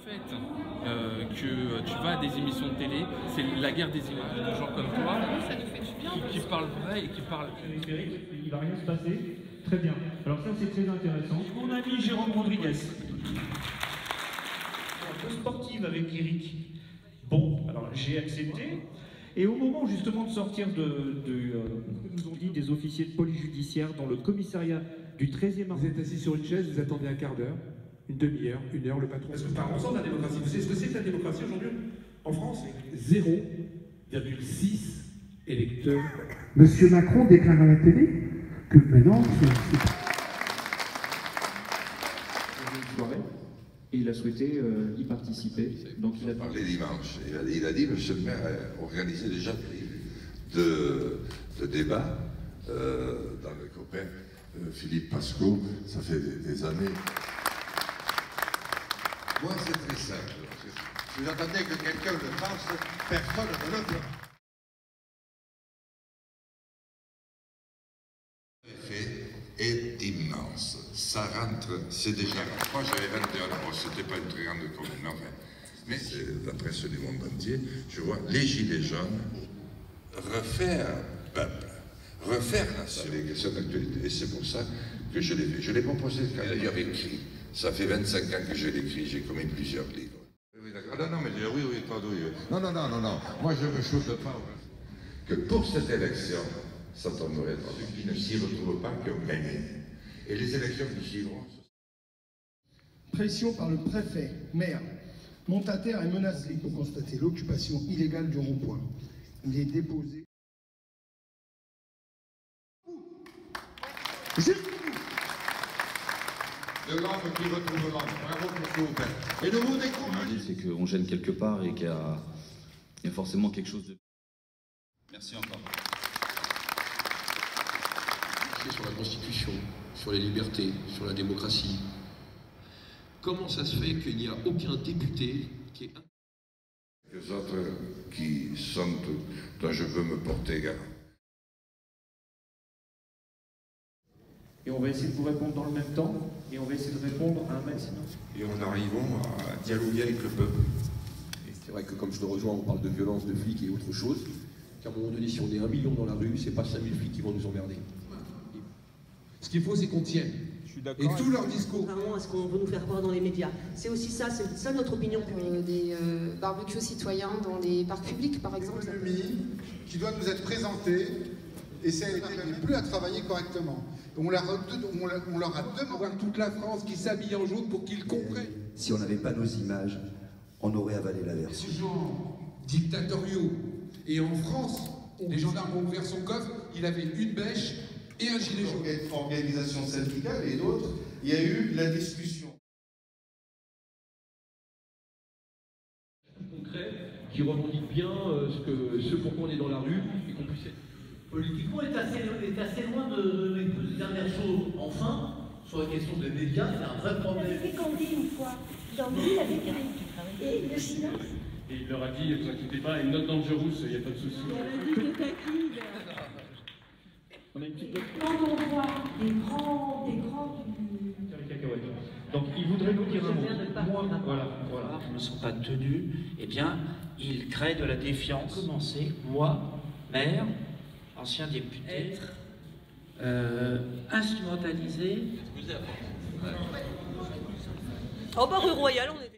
fait que tu vas à des émissions de télé, c'est la guerre des images. Des gens comme toi qui parlent vrai et qui parlent. Il va rien se passer. Très bien. Alors ça c'est très intéressant. Mon ami Jérôme Rodriguez. Un peu sportive avec Eric. Bon, alors j'ai accepté. Et au moment justement de sortir nous ont dit des officiers de police judiciaire dans le commissariat du 13e arrondissement. Vous êtes assis sur une chaise, vous attendez un quart d'heure, une demi-heure, une heure, le patron. Parce que par ensemble la démocratie, vous savez ce que c'est que la démocratie aujourd'hui en France? 0,6 électeurs. Monsieur Macron déclare à la télé que maintenant et il a souhaité y participer. Donc il a parlé dimanche. Il a dit, monsieur le maire a organisé déjà de débats dans le copain Philippe Pasco, ça fait des années. Moi, c'est très simple. Si vous attendez que quelqu'un le fasse, personne ne le fera. L'effet est immense. Ça rentre, c'est déjà... Moi, j'avais 21 ans, c'était pas une très grande commune, enfin. Mais c'est la presse du monde entier. Je vois les Gilets jaunes refaire peuple. Refaire nation. Les questions d'actualité. Et c'est pour ça que je l'ai fait. Je l'ai proposé quand j'avais écrit. Ça fait 25 ans que je l'écris, j'ai commis plusieurs livres. Oui, d'accord. Non, mais oui, pardon. Non. Moi, je me choque pas que pour cette élection, ça tomberait dans qui ne s'y retrouvent pas, qui ont gagné. Et les élections qui suivront. Pression par le préfet, maire. Montataire est menacé pour constater l'occupation illégale du rond-point. Il est déposé. De l'homme qui retrouve l'homme. Bravo pour ce que. Et le mot découragé. C'est qu'on gêne quelque part et qu'il y a forcément quelque chose de... Merci encore. C'est sur la Constitution, sur les libertés, sur la démocratie. Comment ça se fait qu'il n'y a aucun député qui est... Les autres qui sont dont je veux me porter garant. Et on va essayer de vous répondre dans le même temps, et on va essayer de répondre à un maximum. Et en arrivant à dialoguer avec le peuple. C'est vrai que comme je te rejoins, on parle de violence, de flics et autre chose. Qu'à un moment donné, si on est 1 million dans la rue, c'est pas 5000 flics qui vont nous emmerder. Ce qu'il faut, c'est qu'on tienne. Et tout leur discours. Contrairement à ce qu'on veut nous faire croire dans les médias. C'est aussi ça, c'est ça notre opinion publique. Des barbecues citoyens dans les parcs publics, par exemple. Qui doit nous être présenté, et c'est n'est plus à travailler correctement. On leur a demandé... Voir toute la France qui s'habille en jaune pour qu'ils comprennent. Si on n'avait pas nos images, on aurait avalé la version. Ces gens dictatoriaux. Et en France, les gendarmes ont ouvert son coffre, il avait une bêche et un gilet jaune. Organisation syndicale et d'autres, il y a eu la discussion. Concret, qui revendique bien ce pourquoi on est dans la rue et qu'on puisse être... Politiquement, est assez loin de dernières choses. Enfin, sur la question des médias, c'est un vrai problème. C'est qu'on dit une fois, dans le livre avec Eric, et le silence. Et il leur a dit, ne vous inquiétez pas, une note dangereuse, il n'y a pas de souci. Quand on voit des grands... Donc il voudrait nous dire un mot. Voilà. Ne sont pas tenus, eh bien, ils créent de la défiance. Commencer, moi, maire, ancien député, instrumentalisé. Au bord rue Royale, on était...